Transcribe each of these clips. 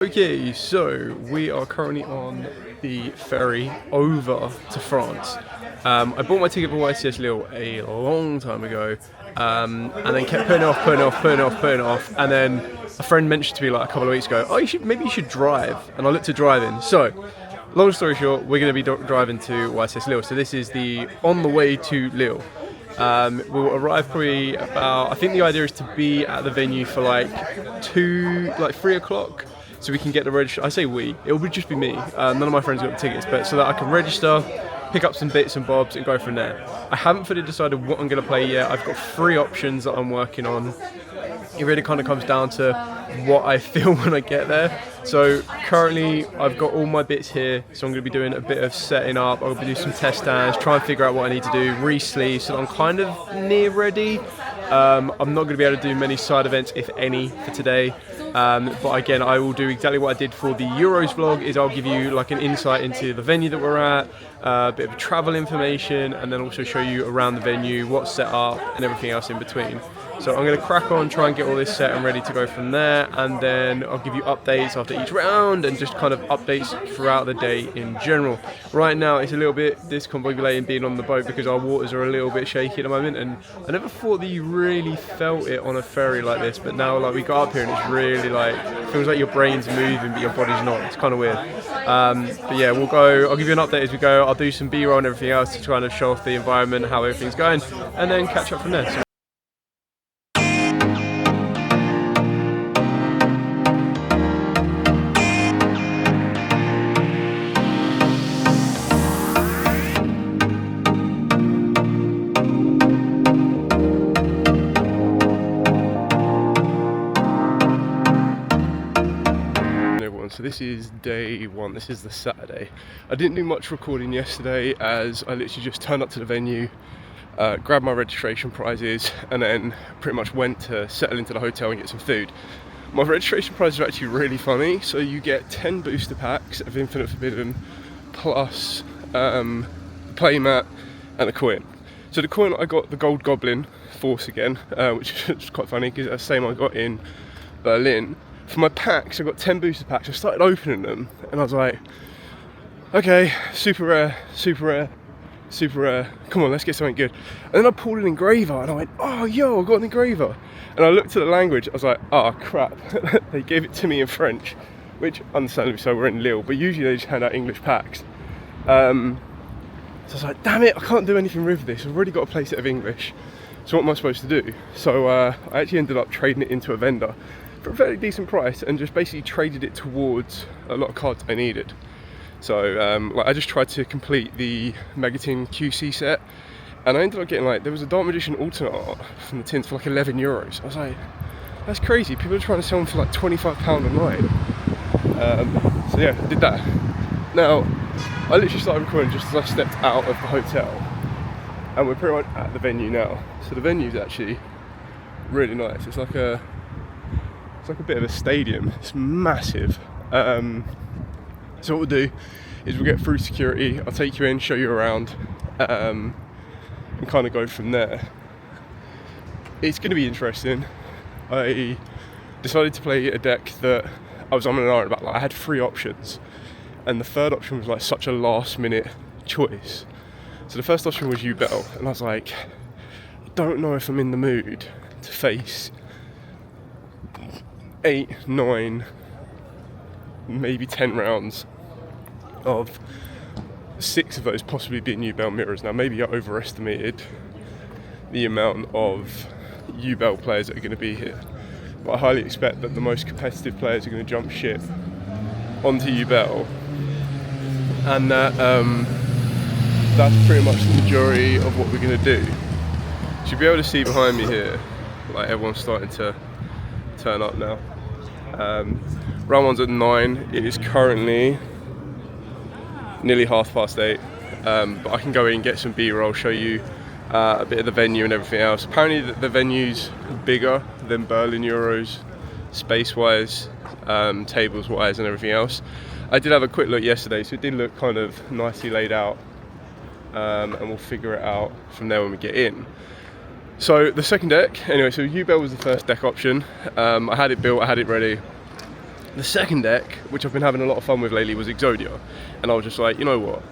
Okay, so we are currently on the ferry over to France. I bought my ticket for YCS Lille a long time ago, and then kept putting it off, and then a friend mentioned to me like a couple of weeks ago, oh, maybe you should drive, and I looked at driving. So, long story short, we're going to be driving to YCS Lille. So this is the on the way to Lille. We'll arrive probably about, I think the idea is to be at the venue for like 3 o'clock. So we can get the register. I say we, it will just be me. None of my friends got the tickets, but so that I can register, pick up some bits and bobs and go from there. I haven't fully decided what I'm going to play yet. I've got 3 options that I'm working on. It really kind of comes down to what I feel when I get there. So currently I've got all my bits here, so I'm going to be doing a bit of setting up. I'll be doing some test stands, try and figure out what I need to do, re-sleeve, so that I'm kind of near ready. I'm not going to be able to do many side events, if any, for today. But again, I will do exactly what I did for the Euros vlog, is I'll give you like an insight into the venue that we're at, a bit of travel information, and then also show you around the venue, what's set up, and everything else in between. So I'm going to crack on, try and get all this set and ready to go from there, and then I'll give you updates after each round and just kind of updates throughout the day in general. Right now it's a little bit discombobulating being on the boat because our waters are a little bit shaky at the moment, and I never thought that you really felt it on a ferry like this, but now like we got up here and it's really like, it feels like your brain's moving but your body's not. It's kind of weird. But yeah, we'll go, I'll give you an update as we go. I'll do some B-roll and everything else to try and show off the environment, how everything's going, and then catch up from there. So So this is day 1, this is the Saturday. I didn't do much recording yesterday as I literally just turned up to the venue, grabbed my registration prizes, and then pretty much went to settle into the hotel and get some food. My registration prizes are actually really funny. So you get 10 booster packs of Infinite Forbidden plus the playmat and a coin. So the coin, I got the Gold Goblin Force again, which is quite funny because that's the same I got in Berlin. For my packs, I got 10 booster packs. I started opening them and I was like, okay, super rare, super rare, super rare. Come on, let's get something good. And then I pulled an engraver and I went, oh, yo, I got an engraver. And I looked at the language, I was like, oh, crap. They gave it to me in French, which understandably so, we're in Lille, but usually they just hand out English packs. So I was like, damn it, I can't do anything with this. I've already got a playset of English. So what am I supposed to do? So I actually ended up trading it into a vendor for a fairly decent price and just basically traded it towards a lot of cards I needed. So like I just tried to complete the Megatin QC set and I ended up getting like, there was a Dark Magician alternate art from the tins for like €11. I was like, that's crazy, people are trying to sell them for like £25 a night. So yeah, I did that. Now, I literally started recording just as I stepped out of the hotel and we're pretty much at the venue now. So the venue's actually really nice. It's like a bit of a stadium. It's massive. So what we'll do is we'll get through security. I'll take you in, show you around, and kind of go from there. It's going to be interesting. I decided to play a deck that I was on and on about. Like, I had 3 options, and the third option was like such a last-minute choice. So the first option was Yugioh, and I was like, I don't know if I'm in the mood to face 8, 9, maybe 10 rounds of 6 of those possibly being Yugioh mirrors. Now maybe I overestimated the amount of Yugioh players that are going to be here, but I highly expect that the most competitive players are going to jump ship onto Yugioh, and that that's pretty much the majority of what we're going to do. You should be able to see behind me here, like everyone's starting to turn up now. Round 1's at 9. It is currently nearly 8:30, but I can go in and get some B-roll, show you a bit of the venue and everything else. Apparently the venue's bigger than Berlin Euros, space-wise, tables-wise and everything else. I did have a quick look yesterday, so it did look kind of nicely laid out, and we'll figure it out from there when we get in. So the second deck, anyway, so Yugioh was the first deck option. I had it built, I had it ready. The second deck, which I've been having a lot of fun with lately, was Yugioh, and I was just like, you know what,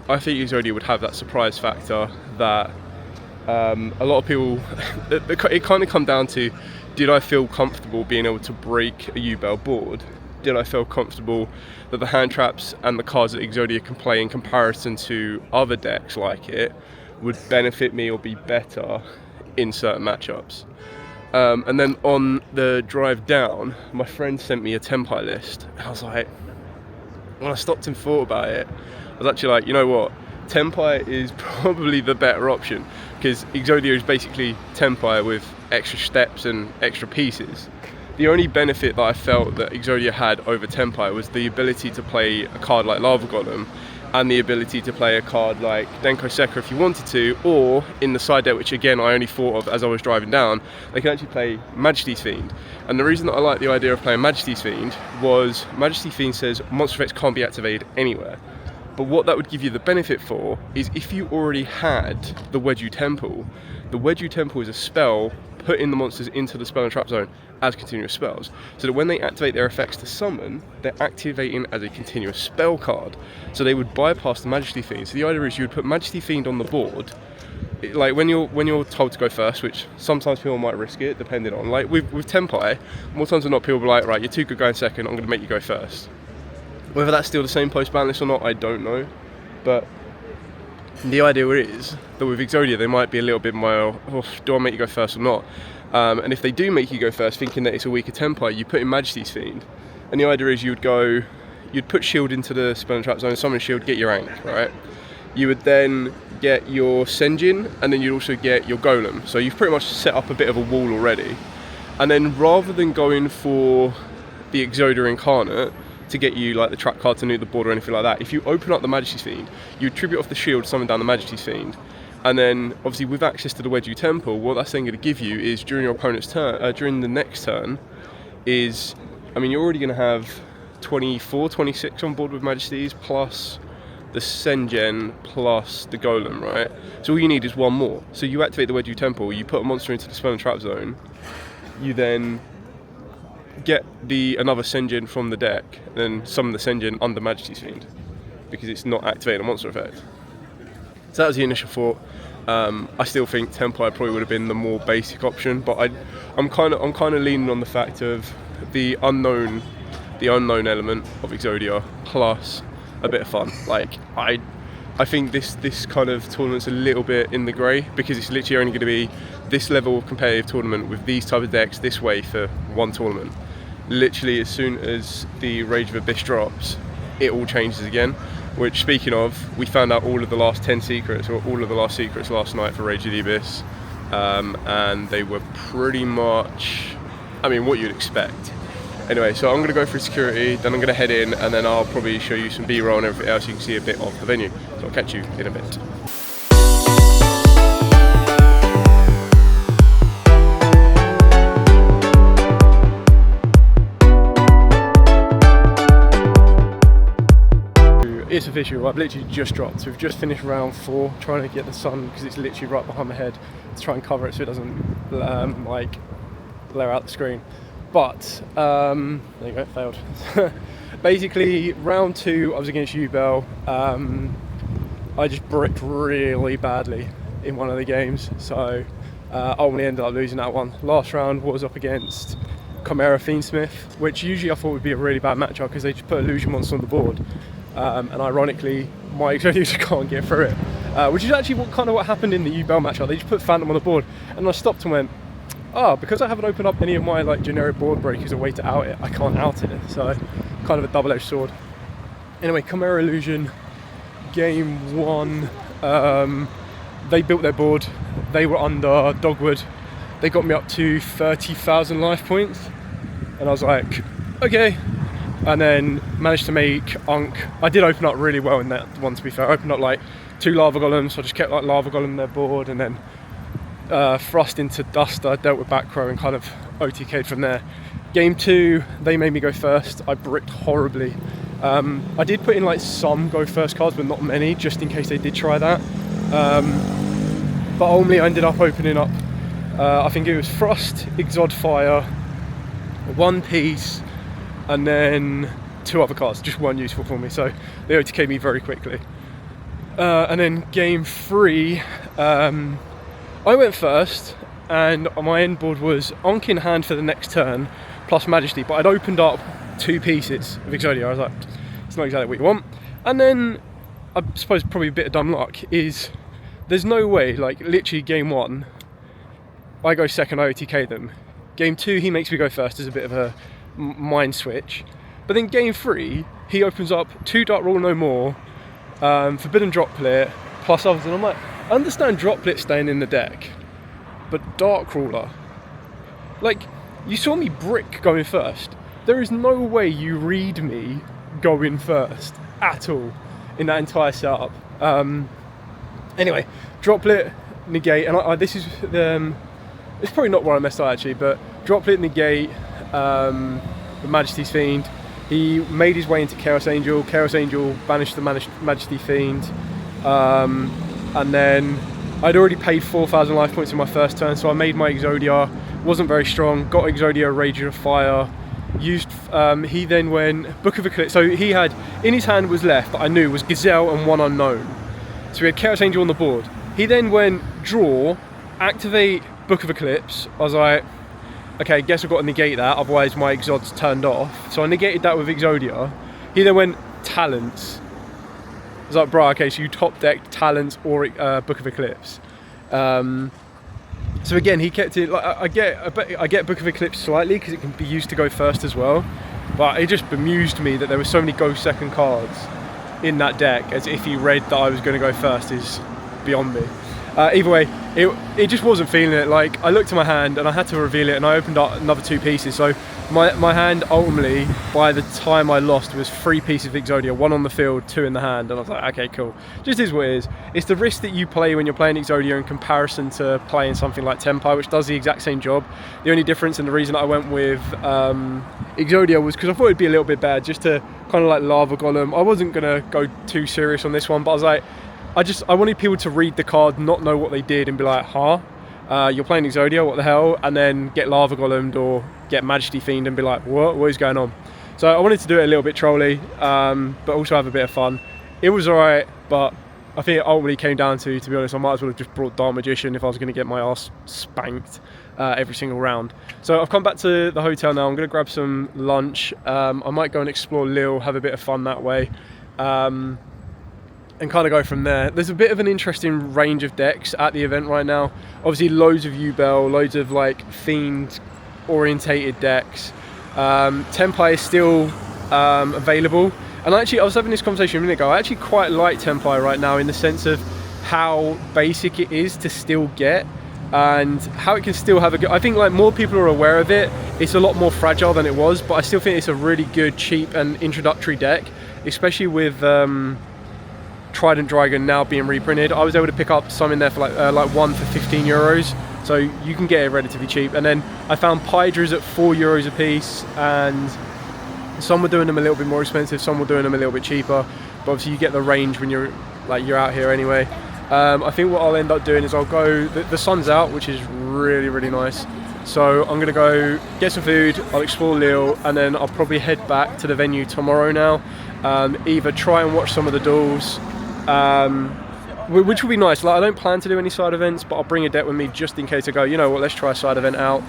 I think Yugioh would have that surprise factor that a lot of people, it kind of come down to, did I feel comfortable being able to break a U-Bell board? Did I feel comfortable that the hand traps and the cards that Yugioh can play in comparison to other decks like it would benefit me or be better in certain matchups? And then on the drive down, my friend sent me a Tempai list, and I was like, when I stopped and thought about it, I was actually like, you know what, Tempai is probably the better option, because Yugioh is basically Tempai with extra steps and extra pieces. The only benefit that I felt that Yugioh had over Tempai was the ability to play a card like Lava Golem, and the ability to play a card like Denko Sekka if you wanted to, or in the side deck, which again I only thought of as I was driving down, they can actually play Majesty's Fiend. And the reason that I like the idea of playing Majesty's Fiend was Majesty's Fiend says monster effects can't be activated anywhere. But what that would give you the benefit for is if you already had the Yugioh Temple. The Yugioh Temple is a spell putting the monsters into the spell and trap zone as continuous spells, so that when they activate their effects to summon, they're activating as a continuous spell card, so they would bypass the Majesty Fiend. So the idea is you would put Majesty Fiend on the board, like when you're told to go first, which sometimes people might risk it depending on, like with Tempai, more times than not people will be like, right, you're too good going second, I'm going to make you go first. Whether that's still the same post-ban list or not, I don't know, but the idea is that with Yugioh they might be a little bit more, oh, do I make you go first or not? And if they do make you go first, thinking that it's a weaker Tempai, you put in Majesty's Fiend. And the idea is you'd put shield into the spell and trap zone, summon shield, get your Ankh, right? You would then get your Senjin, and then you'd also get your Golem. So you've pretty much set up a bit of a wall already. And then rather than going for the Yugioh Incarnate to get you like the trap card to nuke the board or anything like that, if you open up the Majesty's Fiend, you tribute off the shield, summon down the Majesty's Fiend. And then, obviously, with access to the Yugioh Temple, what that's then going to give you is during your opponent's turn, during the next turn, is, I mean, you're already going to have 24, 26 on board with Majesties, plus the Senjen, plus the Golem, right? So all you need is one more. So you activate the Yugioh Temple, you put a monster into the spell and trap zone, you then get another Senjen from the deck, and then summon the Senjen under Majesty's Fiend, because it's not activating a monster effect. So that was the initial thought. I still think Tempai probably would have been the more basic option, but I'm kind of leaning on the fact of the unknown element of Yugioh plus a bit of fun. Like I think this kind of tournament's a little bit in the grey, because it's literally only going to be this level of competitive tournament with these type of decks this way for one tournament. Literally as soon as the Rage of Abyss drops, it all changes again. Which, speaking of, we found out all of the last 10 secrets, or all of the last secrets last night for Rage of the Abyss, and they were pretty much, I mean, what you'd expect. Anyway, so I'm going to go through security, then I'm going to head in, and then I'll probably show you some B-roll and everything else, so you can see a bit of the venue. So I'll catch you in a bit. It's official, I've literally just dropped. So we've just finished round 4, trying to get the sun, because it's literally right behind my head, to try and cover it so it doesn't like blare out the screen. But there you go, it failed. Basically, round 2, I was against Yugioh. I just bricked really badly in one of the games, so ultimately ended up losing that one. Last round was up against Chimera Fiendsmith, which usually I thought would be a really bad matchup because they just put Illusion Monster on the board. And ironically, my Yugioh just can't get through it, which is actually what happened in the Yugioh matchup. They just put Phantom on the board, and I stopped and went, because I haven't opened up any of my like generic board breakers a way to out it, I can't out it. So kind of a double-edged sword. Anyway, Chimera Illusion, game 1, they built their board. They were under Dogwood. They got me up to 30,000 life points, and I was like, okay. And then managed to make Unk. I did open up really well in that one, to be fair. I opened up like 2 Lava Golems, so I just kept like Lava Golem on their board, and then thrust into Duster, dealt with back row, and kind of OTK'd from there. Game 2, they made me go first. I bricked horribly. I did put in like some go first cards, but not many, just in case they did try that. But ultimately I ended up opening up, I think it was Frost, Exod Fire, One Piece, and then 2 other cards just weren't useful for me, so they OTK'd me very quickly. And then game 3, I went first, and my end board was Onk in hand for the next turn, plus Majesty, but I'd opened up 2 pieces of Yugioh. I was like, it's not exactly what you want. And then, I suppose probably a bit of dumb luck is, there's no way, like literally game 1, I go second, I OTK them. Game 2, he makes me go first as a bit of a mind switch. But then game 3, he opens up 2 Dark Rule No More, Forbidden Droplet, plus others, and I'm like, I understand Droplet staying in the deck, but Dark Ruler, like, you saw me brick going first. There is no way you read me going first at all in that entire setup. Anyway, Droplet, negate, and this is it's probably not where I messed up actually, but Droplet, negate, the Majesty's Fiend. He made his way into Chaos Angel. Chaos Angel banished the Majesty Fiend, and then I'd already paid 4,000 life points in my first turn, so I made my Exodia. Wasn't very strong. Got Exodia, Rage of Fire. Used. He then went Book of Eclipse. So he had in his hand was left that I knew was Gazelle and 1 unknown. So we had Chaos Angel on the board. He then went draw, activate Book of Eclipse. I was like, okay, guess I've got to negate that, otherwise my Exod's turned off. So I negated that with Exodia. He then went Talents. I was like, bro, okay, so you top decked Talents or Book of Eclipse. So again, he kept it, like, I get Book of Eclipse slightly because it can be used to go first as well. But it just bemused me that there were so many go second cards in that deck, as if he read that I was going to go first is beyond me. Either way, it just wasn't feeling it. Like, I looked at my hand and I had to reveal it, and I opened up another 2 pieces. So my hand ultimately, by the time I lost, was 3 pieces of Exodia, 1 on the field, 2 in the hand, and I was like, okay, cool. Just is what it is. It's the risk that you play when you're playing Exodia in comparison to playing something like Tempai, which does the exact same job. The only difference, and the reason I went with Exodia, was because I thought it'd be a little bit bad, just to kind of like Lava Golem. I wasn't gonna go too serious on this one, but I was like, I wanted people to read the card, not know what they did, and be like, you're playing Exodia, what the hell? And then get Lava Golemed or get Majesty Fiend and be like, what is going on? So I wanted to do it a little bit trolly, but also have a bit of fun. It was alright, but I think it ultimately came down to be honest, I might as well have just brought Dark Magician if I was going to get my ass spanked every single round. So I've come back to the hotel now. I'm going to grab some lunch. I might go and explore Lille, have a bit of fun that way. And kind of go from there. There's a bit of an interesting range of decks at the event right now. Obviously loads of Yubel, loads of like Fiend orientated decks. Tempai is still available. And actually I was having this conversation a minute ago, I actually quite like Tempai right now in the sense of how basic it is to still get and how it can still have a good, I think like more people are aware of it. It's a lot more fragile than it was, but I still think it's a really good, cheap and introductory deck, especially with Trident Dragon now being reprinted. I was able to pick up some in there for like 1 for 15 euros, so you can get it relatively cheap. And then I found Pydras at 4 euros a piece, and some were doing them a little bit more expensive, some were doing them a little bit cheaper, but obviously you get the range when you're out here anyway. I think what I'll end up doing is I'll go, the sun's out, which is really, really nice, so I'm gonna go get some food, I'll explore Lille, and then I'll probably head back to the venue tomorrow now. Either try and watch some of the duels, which will be nice. Like, I don't plan to do any side events, but I'll bring a deck with me just in case I go, you know what, let's try a side event out.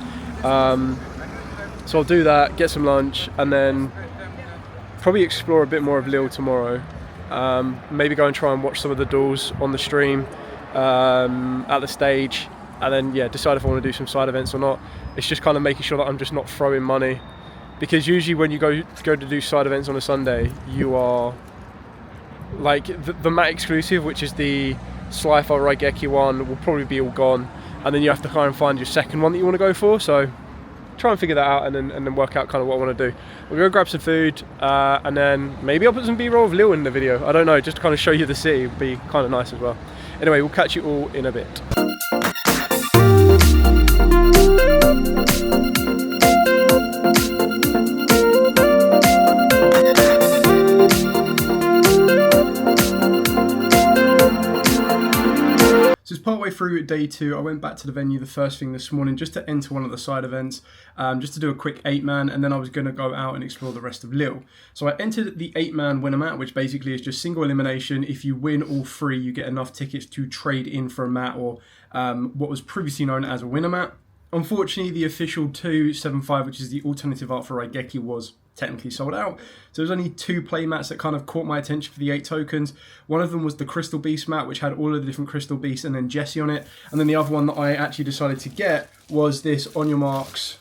So I'll do that, get some lunch, and then probably explore a bit more of Lille tomorrow. Maybe go and try and watch some of the duels on the stream at the stage, and then yeah, decide if I want to do some side events or not. It's just kind of making sure that I'm just not throwing money, because usually when you go to do side events on a Sunday, you are like the mat exclusive, which is the Slifer Raigeki one, will probably be all gone, and then you have to kind of find your second one that you want to go for. So try and figure that out, and then work out kind of what I want to do. We'll go grab some food, and then maybe I'll put some B-roll of Lille in the video. I don't know, just to kind of show you the city would be kind of nice as well. Anyway, we'll catch you all in a bit. midway through day 2, I went back to the venue the first thing this morning just to enter one of the side events, just to do a quick 8-man, and then I was going to go out and explore the rest of Lille. So I entered the 8-man winner mat, which basically is just single elimination. If you win all 3, you get enough tickets to trade in for a mat, or what was previously known as a winner mat. Unfortunately, the official 275, which is the alternative art for Yugioh, was technically sold out. So there's only 2 play mats that kind of caught my attention for the 8 tokens. One of them was the Crystal Beast mat, which had all of the different Crystal Beasts and then Jessie on it. And then the other one that I actually decided to get was this On Your Marks,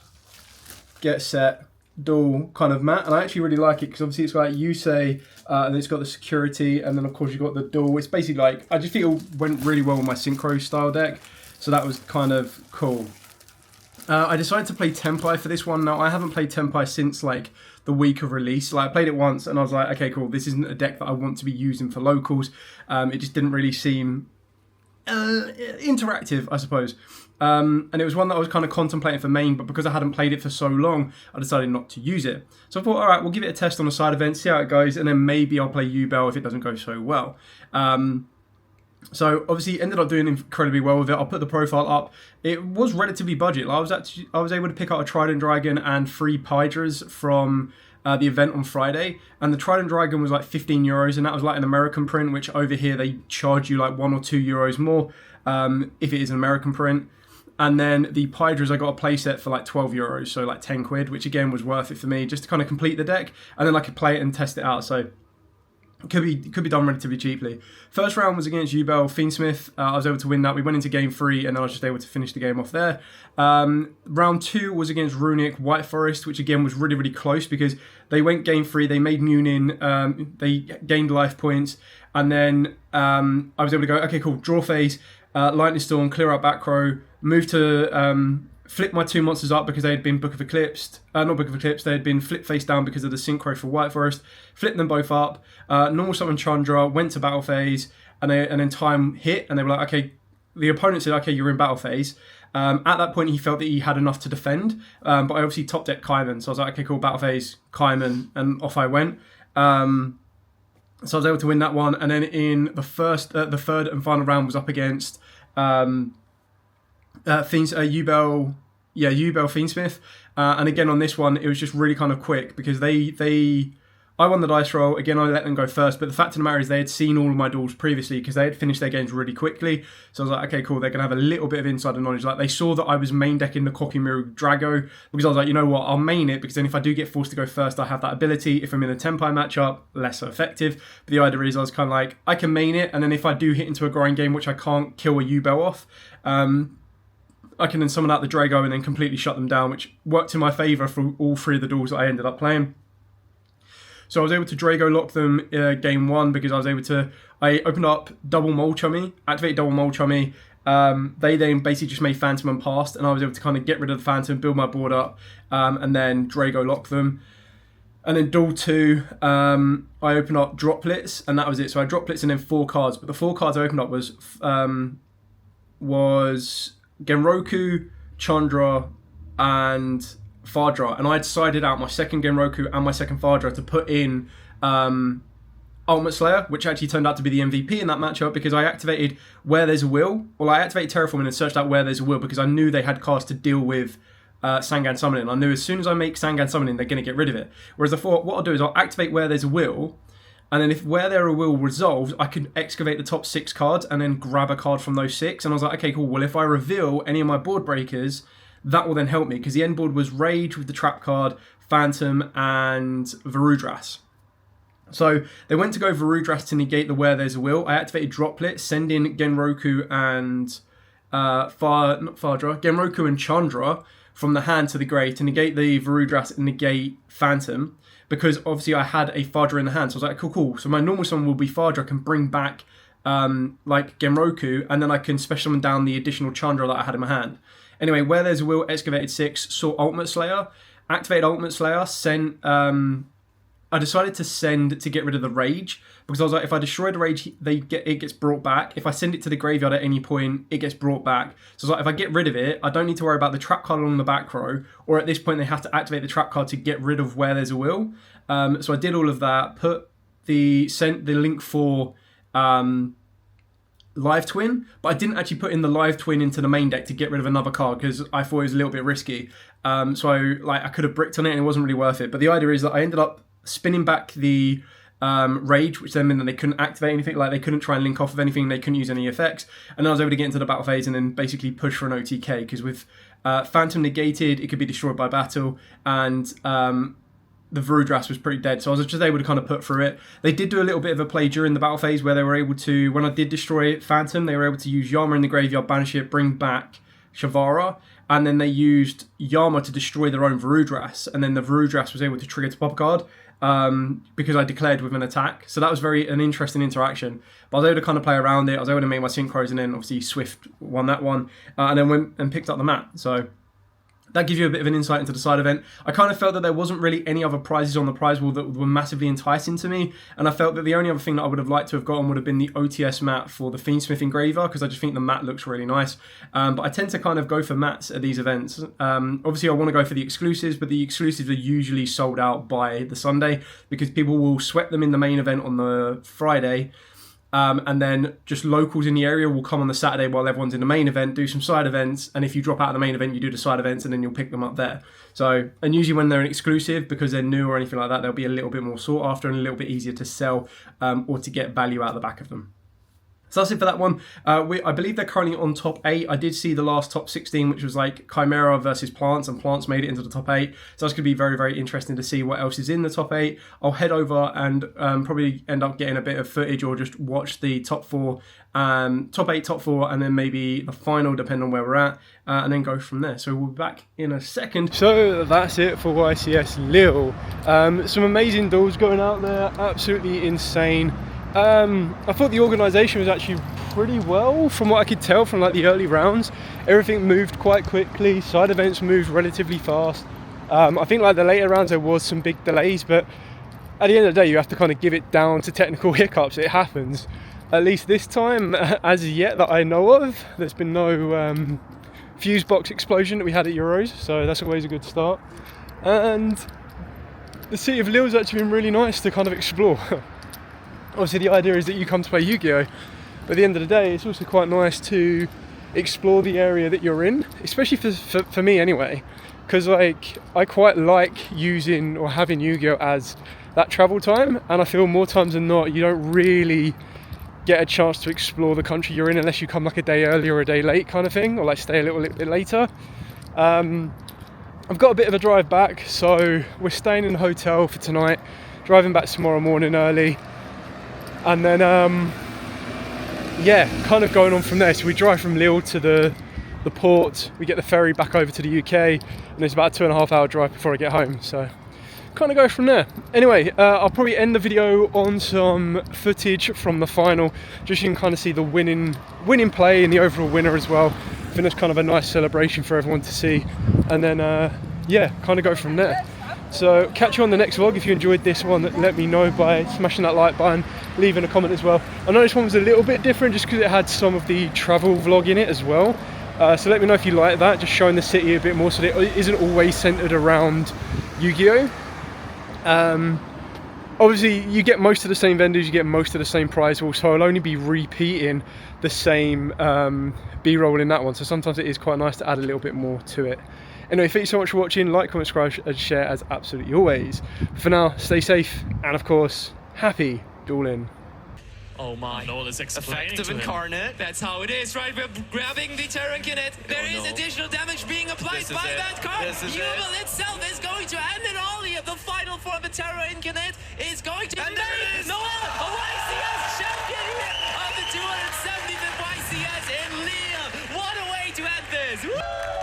Get Set, dual kind of mat. And I actually really like it because obviously it's got like Yusei, and it's got the security, and then of course you've got the dual. It's basically like, I just feel it went really well with my Synchro style deck. So that was kind of cool. I decided to play Tempai for this one. Now, I haven't played Tempai since like the week of release. Like, I played it once and I was like, okay, cool, this isn't a deck that I want to be using for locals. It just didn't really seem interactive, I suppose. And it was one that I was kind of contemplating for main, but because I hadn't played it for so long, I decided not to use it. So I thought, all right, we'll give it a test on a side event, see how it goes, and then maybe I'll play Yugioh if it doesn't go so well. So obviously ended up doing incredibly well with it. I'll put the profile up. It was relatively budget. I was able to pick out a Trident Dragon and 3 Pydras from the event on Friday, and the Trident Dragon was like €15, and that was like an American print, which over here they charge you like €1 or €2 more if it is an American print. And then the Pydras, I got a playset for like €12, so like 10 quid, which again was worth it for me just to kind of complete the deck, and then I could play it and test it out. So could be done relatively cheaply. First round was against Yugioh Fiendsmith. I was able to win that. We went into game 3 and then I was just able to finish the game off there. Round 2 was against Runic White Forest, which again was really, really close because they went game 3, they made Munin, they gained life points, and then I was able to go, okay, cool, draw phase, Lightning Storm, clear out back row, move to flip my 2 monsters up because they had been Book of Eclipse, not Book of Eclipse, they had been flipped face down because of the Synchro for White Forest, flipped them both up, normal summon Chandra, went to battle phase, and then time hit, and they were like, okay, the opponent said, okay, you're in battle phase. At that point, he felt that he had enough to defend, but I obviously top decked Kaiman, so I was like, okay, cool, battle phase, Kaiman, and off I went. So I was able to win that one, and then in the third and final round was up against Yugioh Fiendsmith, and again on this one it was just really kind of quick because I won the dice roll. Again, I let them go first, but the fact of the matter is they had seen all of my duels previously because they had finished their games really quickly. So I was like, okay, cool, they're going to have a little bit of insider knowledge. Like, they saw that I was main decking the Kokimaru Drago because I was like, you know what, I'll main it because then if I do get forced to go first, I have that ability. If I'm in a Tempai matchup, less so effective. But the idea is I was kind of like, I can main it, and then if I do hit into a grind game, which I can't kill a Yugioh off, I can then summon out the Drago and then completely shut them down, which worked in my favour for all 3 of the duels that I ended up playing. So I was able to Drago lock them game 1 because I opened up double Mole Chummy, activated double Mole Chummy. They then basically just made Phantom and passed, and I was able to kind of get rid of the Phantom, build my board up, and then Drago lock them. And then duel 2, I opened up Droplets, and that was it. So I had Droplets and then 4 cards, but the 4 cards I opened up was Genroku, Chandra, and Fardra, and I decided out my second Genroku and my second Fardra to put in Ultimate Slayer, which actually turned out to be the MVP in that matchup because I activated Where There's a Will. Well, I activated Terraforming and searched out Where There's a Will because I knew they had cards to deal with Sangan Summoning. I knew as soon as I make Sangan Summoning, they're going to get rid of it. Whereas I thought, what I'll do is I'll activate Where There's a Will, and then if Where There a Will resolves, I can excavate the top 6 cards and then grab a card from those 6. And I was like, okay, cool. Well, if I reveal any of my board breakers, that will then help me because the end board was Rage with the trap card, Phantom, and Varudras. So they went to go Varudras to negate the Where There's a Will. I activated Droplet, send in Genroku and Genroku and Chandra from the hand to the grave to negate the Varudras and negate Phantom, because obviously I had a Fardra in the hand. So I was like, cool. So my normal summon will be Fardra, I can bring back like Genroku, and then I can special summon down the additional Chandra that I had in my hand. Anyway, Where There's a Will, excavated 6, saw Ultimate Slayer, activated Ultimate Slayer, sent. I decided to send to get rid of the Rage because I was like, if I destroy the Rage, it gets brought back. If I send it to the graveyard at any point, it gets brought back. So I was like, if I get rid of it, I don't need to worry about the trap card along the back row, or at this point they have to activate the trap card to get rid of Where There's a Will. So I did all of that, sent the link for live twin, but I didn't actually put in the live twin into the main deck to get rid of another card because I thought it was a little bit risky. So like I could have bricked on it and it wasn't really worth it. But the idea is that I ended up spinning back the rage, which then meant that they couldn't activate anything, like they couldn't try and link off of anything, they couldn't use any effects, and then I was able to get into the battle phase and then basically push for an OTK, because with Phantom negated, it could be destroyed by battle, and the Varudras was pretty dead, so I was just able to kind of put through it. They did do a little bit of a play during the battle phase where they were able to, when I did destroy Phantom, they were able to use Yama in the graveyard, banish it, bring back Shavara, and then they used Yama to destroy their own Varudras, and then the Varudras was able to trigger to pop a card because I declared with an attack. So that was an interesting interaction. But I was able to kind of play around it. I was able to make my synchros, and then obviously Swift won that one, and then went and picked up the mat. So that gives you a bit of an insight into the side event. I kind of felt that there wasn't really any other prizes on the prize wall that were massively enticing to me, and I felt that the only other thing that I would have liked to have gotten would have been the OTS mat for the Fiendsmith Engraver, because I just think the mat looks really nice. But I tend to kind of go for mats at these events. Obviously I want to go for the exclusives, but the exclusives are usually sold out by the Sunday, because people will sweat them in the main event on the Friday, and then just locals in the area will come on the Saturday while everyone's in the main event, do some side events, and if you drop out of the main event, you do the side events, and then you'll pick them up there. So, and usually when they're an exclusive, because they're new or anything like that, they'll be a little bit more sought after and a little bit easier to sell, or to get value out of the back of them. So that's it for that one. I believe they're currently on top 8. I did see the last top 16, which was like Chimera versus Plants, and Plants made it into the top 8. So that's going to be very, very interesting to see what else is in the top 8. I'll head over and probably end up getting a bit of footage, or just watch the top 4, top 8, top 4, and then maybe the final, depending on where we're at, and then go from there. So we'll be back in a second. So that's it for YCS Lille. Some amazing duels going out there, absolutely insane. I thought the organisation was actually pretty well, from what I could tell from like the early rounds. Everything moved quite quickly, side events moved relatively fast. I think like the later rounds there was some big delays, but at the end of the day you have to kind of give it down to technical hiccups. It happens. At least this time, as yet that I know of, there's been no fuse box explosion that we had at Euros, so that's always a good start. And the city of Lille's actually been really nice to kind of explore. Obviously the idea is that you come to play Yugioh, but at the end of the day it's also quite nice to explore the area that you're in, especially for me anyway, because like I quite like using or having Yugioh as that travel time, and I feel more times than not you don't really get a chance to explore the country you're in unless you come like a day early or a day late kind of thing, or like stay a little bit later. I've got a bit of a drive back, so we're staying in a hotel for tonight, driving back tomorrow morning early. And then, yeah, kind of going on from there. So we drive from Lille to the port, we get the ferry back over to the UK, and it's about a 2.5 hour drive before I get home. So kind of go from there. Anyway, I'll probably end the video on some footage from the final, just so you can kind of see the winning play and the overall winner as well. I think that's kind of a nice celebration for everyone to see. And then, yeah, kind of go from there. So catch you on the next vlog. If you enjoyed this one, let me know by smashing that like button, leaving a comment as well. I know this one was a little bit different just because it had some of the travel vlog in it as well. So let me know if you like that, just showing the city a bit more so that it isn't always centered around Yugioh. Obviously you get most of the same vendors, you get most of the same prize pool, so I'll only be repeating the same B-roll in that one, so sometimes it is quite nice to add a little bit more to it. Anyway, thank you so much for watching. Like, comment, subscribe and share as absolutely always. But for now, stay safe and of course, happy dueling. Oh my, Effective incarnate. That's how it is, right? We're grabbing the Terran Kinet. There is additional damage being applied by that card. Yugioh itself is going to end it all here. The final for the Terran Kinet is going to be made. Noel, a YCS champion here of the 275th YCS in Lille. What a way to end this. Woo!